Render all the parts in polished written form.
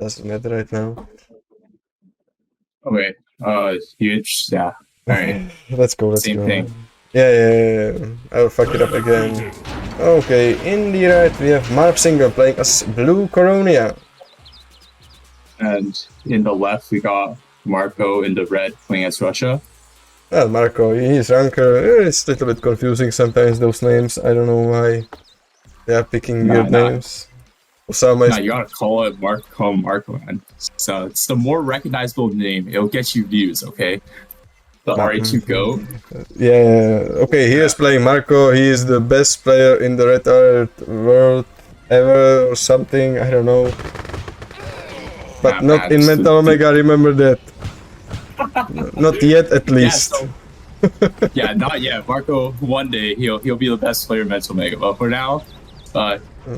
doesn't matter right now. Okay. Huge. Yeah. Alright. Let's go. Same thing. Yeah. I'll fuck it up again. Okay, in the right we have Marv Singer playing as Blue Coronia. And in the left we got Marco in the red playing as Russia. Well, Marco, he's Ranker. It's a little bit confusing sometimes, those names. I don't know why they are picking weird names. Osama you gotta call it Marco, man. So it's the more recognizable name. It'll get you views, okay? The R2 Go. Yeah, okay, he is playing Marco. He is the best player in the Red Alert world ever or something. I don't know. But not in Mental Omega, remember that. Not yet, at least. Yeah, not yet. Marco, one day he'll be the best player in Mental Omega. But for now,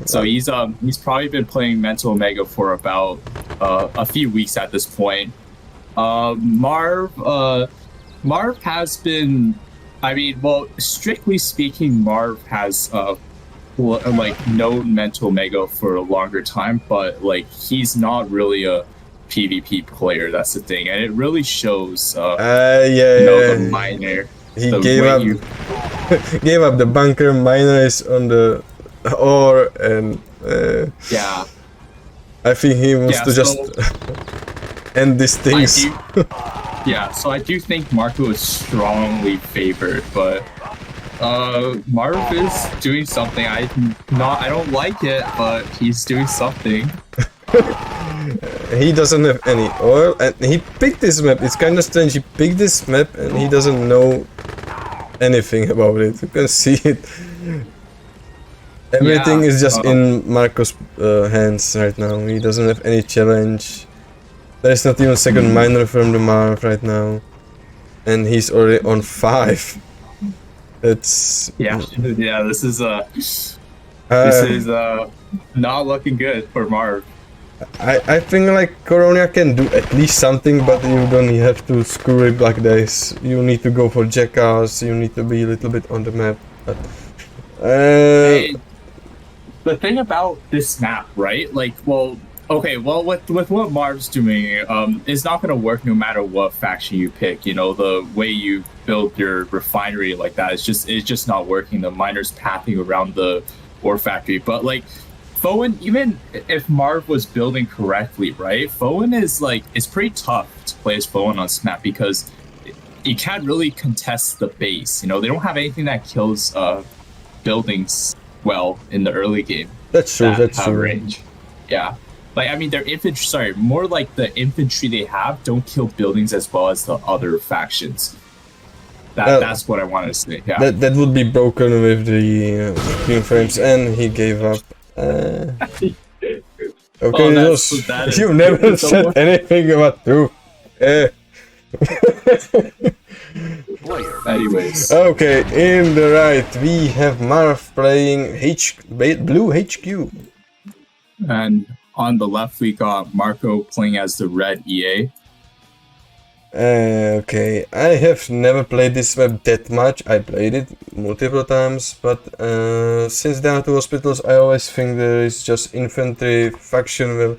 so he's probably been playing Mental Omega for about a few weeks at this point. Marv has been, I mean, well, strictly speaking, Marv has like known Mental Omega for a longer time, but like he's not really a PvP player. That's the thing, and it really shows. The miner. He gave up the bunker. Miner is on the ore, and yeah. I think he wants to just end these things. Yeah, so I do think Marco is strongly favored, but Marv is doing something. I don't like it, but he's doing something. He doesn't have any oil, and he picked this map. It's kind of strange. He picked this map, and he doesn't know anything about it. You can see it. Everything is just in Marco's hands right now. He doesn't have any challenge. There is not even second miner from the Marv right now, and he's already on 5. It's This is not looking good for Marv. I think like Coronia can do at least something, but you don't have to screw it like this. You need to go for Jackass. You need to be a little bit on the map. But the thing about this map, right? Like, with what Marv's doing, it's not gonna work no matter what faction you pick. You know, the way you build your refinery like that, it's just not working. The miners pathing around the ore factory, but like Fowen, even if Marv was building correctly, right? Fowen is like, it's pretty tough to play as Fowen on this map because you can't really contest the base. You know, they don't have anything that kills buildings well in the early game. That's true. That's true. Range. Yeah. Like, I mean, their infantry, more like the infantry they have don't kill buildings as well as the other factions. That's what I wanted to say. Yeah. That would be broken with the green frames, and he gave up. Okay, you never said anything about Drew. Anyways. Okay, in the right we have Marv playing Blue HQ. And on the left we got Marco playing as the red EA. Okay, I have never played this map that much. I played it multiple times, but since there are 2 hospitals, I always think there is just infantry faction will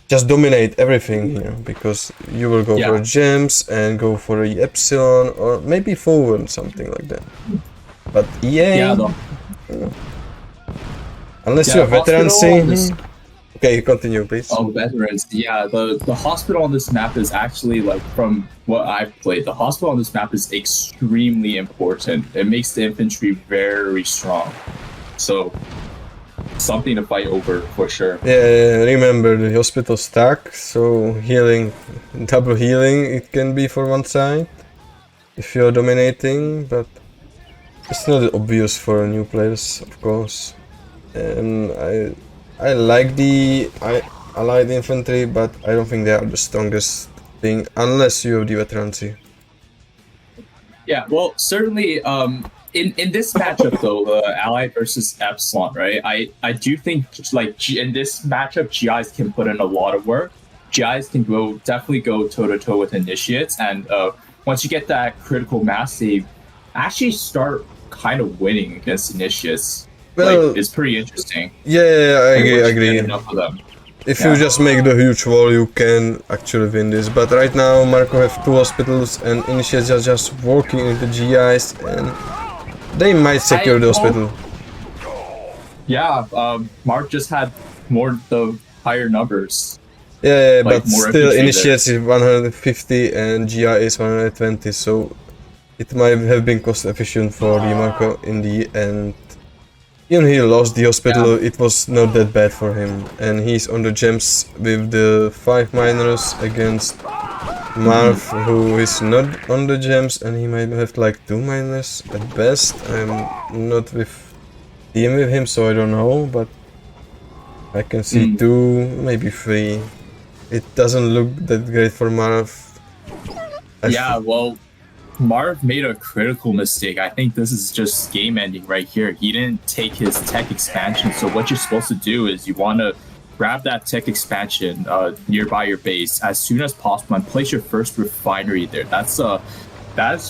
just dominate everything here, because you will go for gems and go for a Epsilon or maybe forward, something like that. But EA, unless you're veterancy. Okay, continue, please. Oh, veterans. Yeah, the hospital on this map is actually, like, from what I've played, the hospital on this map is extremely important. It makes the infantry very strong. So, something to fight over for sure. Yeah, remember the hospital stack, so healing, double healing, it can be for one side if you're dominating, but it's not obvious for new players, of course. And I like the allied infantry, but I don't think they are the strongest thing unless you have the veterancy. Yeah, well, certainly in this matchup though, allied versus Epsilon, right? I do think like in this matchup, GIs can put in a lot of work. GIs can definitely go toe to toe with initiates, and once you get that critical mass, they actually start kind of winning against initiates. Well, like, it's pretty interesting. Yeah, I agree. Enough of them. If you just make the huge wall, you can actually win this. But right now, Marco have 2 hospitals and Initiates are just walking into GIs and they might secure the hospital. Yeah, Mark just had the higher numbers. Yeah, like, but still Initiates is 150 and GI is 120, so it might have been cost efficient for the Marco in the end. Even he lost the hospital, it was not that bad for him. And he's on the gems with the 5 miners against Marv, who is not on the gems, and he might have like 2 miners at best. I'm not with team with him, so I don't know, but I can see 2, maybe 3. It doesn't look that great for Marv. Well, Marv made a critical mistake. I think this is just game ending right here. He didn't take his tech expansion. So what you're supposed to do is you want to grab that tech expansion nearby your base as soon as possible and place your first refinery there. That's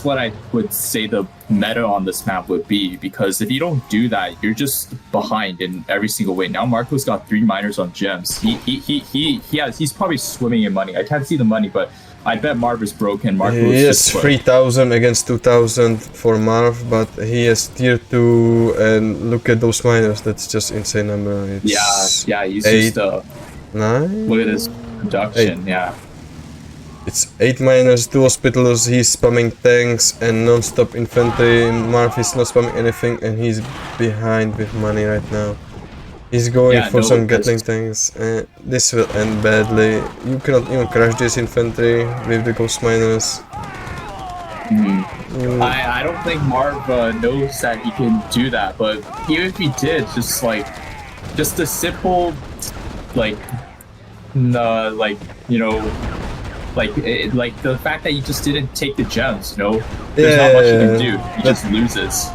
what I would say the meta on this map would be, because if you don't do that, you're just behind in every single way. Now Marco's got 3 miners on gems. He's probably swimming in money. I can't see the money, but I bet Marv is broken. He has 3,000 against 2,000 for Marv, but he has tier 2, and look at those miners. That's just insane number. It's he's 8, just 9. Look at his production. 8. It's 8 miners, 2 hospitals. He's spamming tanks and non-stop infantry. Marv is not spamming anything, and he's behind with money right now. He's going for some Gatling tanks. This will end badly. You cannot even crush this infantry with the ghost miners. I don't think Marv knows that he can do that, but even if he did, just a simple, like the fact that he just didn't take the gems, there's not much he can do. He just loses.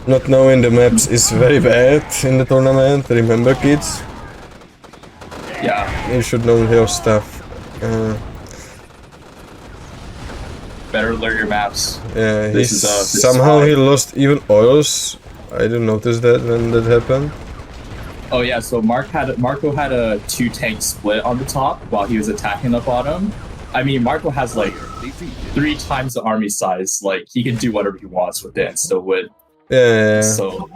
Not knowing the maps is very bad in the tournament, remember kids? Yeah. You should know your stuff. Better learn your maps. Yeah, somehow he lost even oils. I didn't notice that when that happened. Oh yeah, so Marco had a 2 tank split on the top while he was attacking the bottom. I mean, Marco has like 3 times the army size. Like, he can do whatever he wants with it and still win. Yeah. So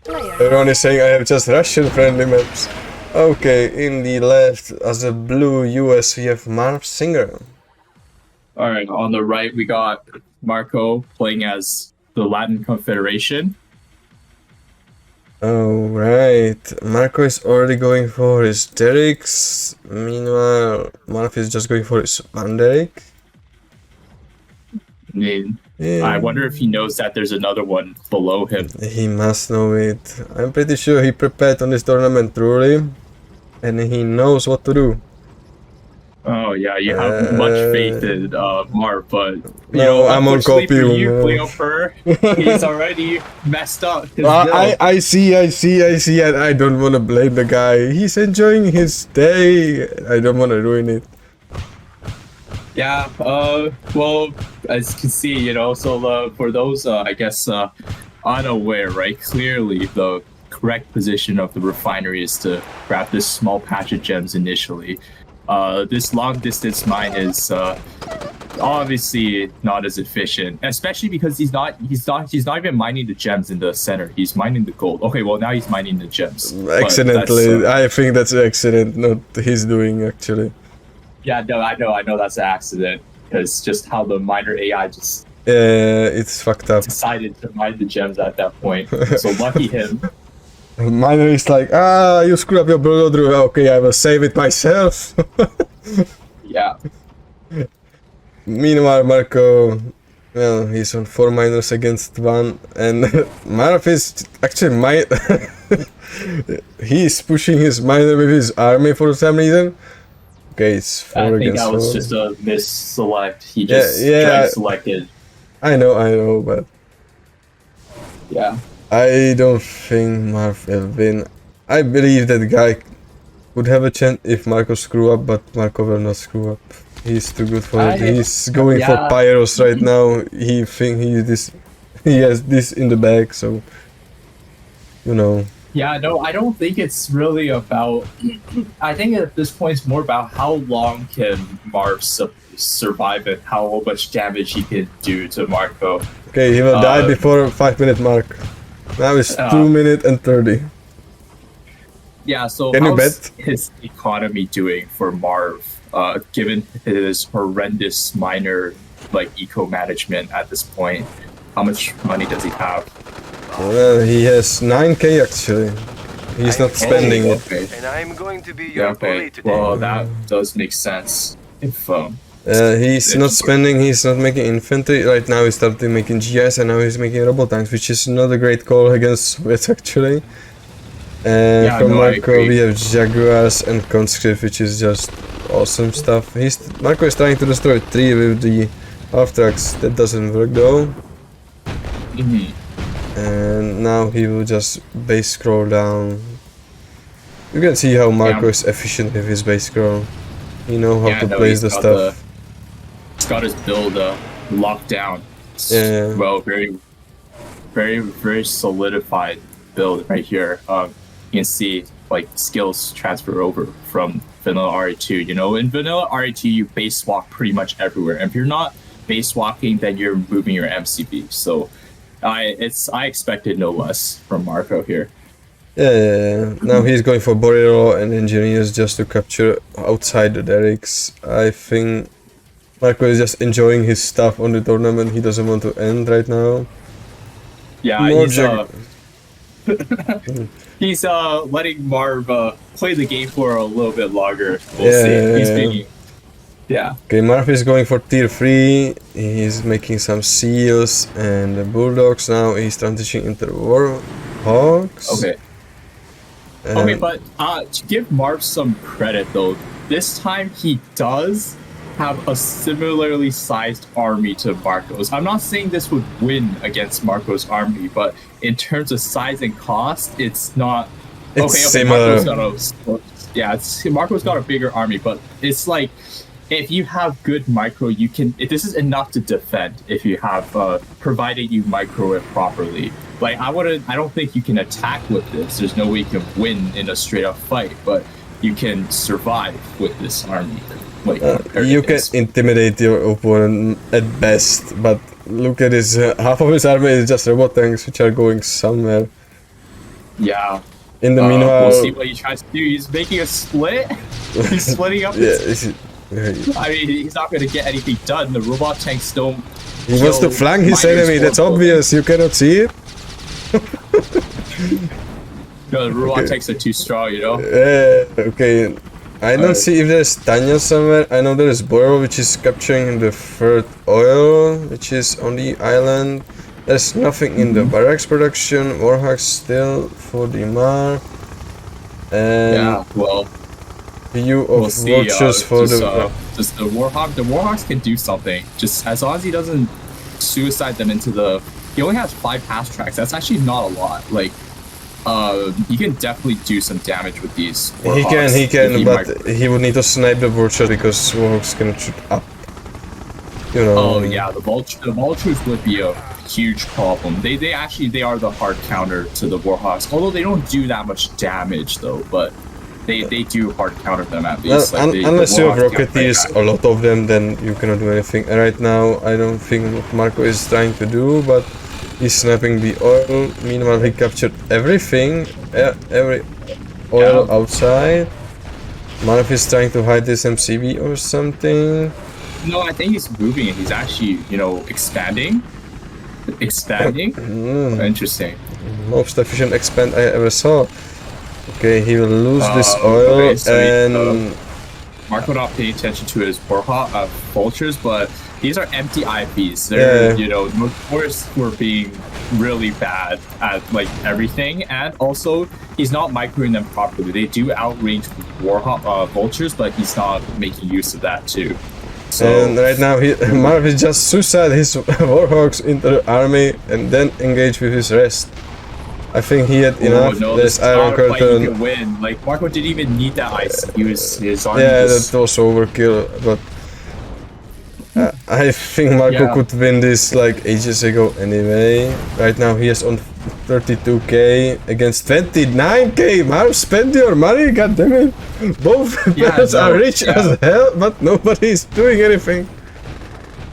everyone is saying I have just Russian friendly maps. Okay, in the left as a blue US we have Marv Singer. Alright, on the right we got Marco playing as the Latin Confederation. Alright, Marco is already going for his Derricks. Meanwhile, Marv is just going for his one Derrick. I wonder if he knows that there's another one below him. He must know it. I'm pretty sure he prepared on this tournament truly, and he knows what to do. Oh yeah, you have much faith in Marv, but I'm on copium. He's already messed up. I see, and I don't want to blame the guy. He's enjoying his day. I don't want to ruin it. Yeah, well, as you can see, so for those, I guess, unaware, right? Clearly, the correct position of the refinery is to grab this small patch of gems initially. This long distance mine is obviously not as efficient, especially because he's not even mining the gems in the center. He's mining the gold. Okay, well now he's mining the gems. Accidentally, I think that's an accident, not his doing actually. Yeah, no, I know that's an accident, because just how the miner AI just it's fucked up. Decided to mine the gems at that point. So lucky him. Miner is like, you screwed up your blood. Okay, I will save it myself. Yeah. Meanwhile, Marco, well, he's on 4 miners against 1, and Marv is actually he's pushing his miner with his army for some reason. Okay, it's 4 against 4. I think that was just a misselect. He just drag selected. I know, but yeah. I don't think Marv will win. I believe that guy would have a chance if Marco screw up, but Marco will not screw up. He's too good for it. He's going for Pyros right now. He has this in the bag, so Yeah, no, I don't think it's really about. I think at this point it's more about how long can Marv survive and how much damage he can do to Marco. Okay, he will die before 5-minute mark. Now it's 2 minutes and 30. Yeah, so Can you how's bet? his economy doing for Marv, given his horrendous minor like eco management at this point? How much money does he have? Well, he has 9k actually. He's not spending it. Okay. And I'm going to be your bully today. Well, that does make sense. If he's not spending, he's not making infantry. Right now he's starting making GS and now he's making robot tanks, which is not a great call against Soviets actually. And from Marco we have Jaguars and Conscript, which is just awesome stuff. Marco is trying to destroy 3 with the half-tracks. That doesn't work though. And now he will just base scroll down. You can see how Marco is efficient with his base scroll. He knows how to place the stuff. He's got his build locked down. Well, very solidified build right here. You can see like skills transfer over from vanilla RE2. You know, in vanilla RE2 you base walk pretty much everywhere. And if you're not base walking, then you're moving your MCB. So I expected no less from Marco here. Yeah. Now he's going for Borero and Engineers just to capture outside the derricks. I think Marco is just enjoying his stuff on the tournament. He doesn't want to end right now. Yeah, he's letting Marv play the game for a little bit longer. We'll see. He's being, Okay, Marv is going for tier 3. He's making some seals and the bulldogs. Now he's transitioning into warhawks. Okay. Okay, but to give Marv some credit though, this time he does have a similarly sized army to Marco's. I'm not saying this would win against Marco's army, but in terms of size and cost, it's not. It's similar. Marco's got a bigger army, but it's like if you have good micro, you can. This is enough to defend if you have, provided you micro it properly. Like I don't think you can attack with this. There's no way you can win in a straight up fight, but you can survive with this army. Like, you can intimidate your opponent at best, but look at his half of his army is just robot tanks which are going somewhere. Yeah. In the meanwhile, we'll see what he tries to do. He's making a split. He's splitting up. I mean, he's not going to get anything done. The robot tanks don't. He wants to flank his enemy. That's obvious. You cannot see it. No, the robot tanks are too strong, you know. Okay. I don't see if there's Tanya somewhere. I know there's Boro, which is capturing the third oil, which is on the island. There's nothing in the barracks production. Warhawks still for the Mar. And view of vultures for the. Just the Warhawks can do something. Just as long as he doesn't suicide them into the. He only has 5 pass tracks. That's actually not a lot. Like. He can definitely do some damage with these Warhawks. He can, but he would need to snipe the vulture because Warhawks can shoot up. You know. Oh yeah, the vultures would be a huge problem. They are the hard counter to the Warhawks. Although they don't do that much damage though, but they do hard counter them at least. Well, unless you have Rocketeers, a lot of them, then you cannot do anything. And right now, I don't think what Marco is trying to do, but. He's snapping the oil. Meanwhile, he captured everything, every oil outside. Marv is trying to hide this MCB or something. No, I think he's moving it. He's actually, expanding. Interesting. Most efficient expand I ever saw. Okay, he will lose this oil and. Marco not paying attention to his vultures, but. These are empty IPs. They're, notorious for being really bad at like everything, and also he's not microing them properly. They do outrange vultures, but he's not making use of that too. So, and right now, Marv is just suicide his Warhawks into the army and then engage with his rest. I think he had enough. No, there's Iron Curtain. You can win. Like Marco didn't even need that ice. His army. Yeah, that was overkill, but. I think Marco could win this like ages ago anyway. Right now he is on 32k against 29k. Marv, spend your money, goddammit. Both players are rich as hell, but nobody is doing anything.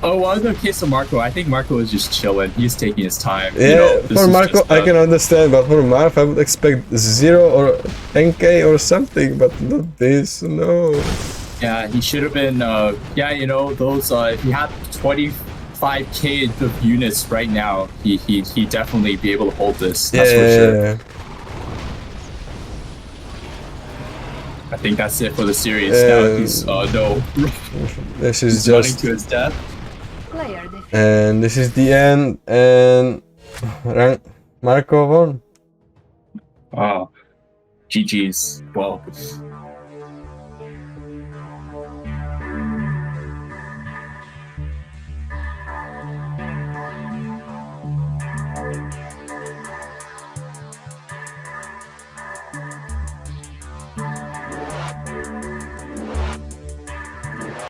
Oh, well, in the case of Marco, I think Marco is just chilling. He's taking his time. Yeah, you know, for Marco, I can understand, but for Marv, I would expect 0 or 10k or something, but not this, no. Yeah, he should have been, yeah, you know, those, if he had 25k of units right now, he'd definitely be able to hold this. That's for sure. Yeah. I think that's it for the series. Now he's, no. This is he's just... running to his death. And this is the end, and Marco won. Wow. GG's. Well,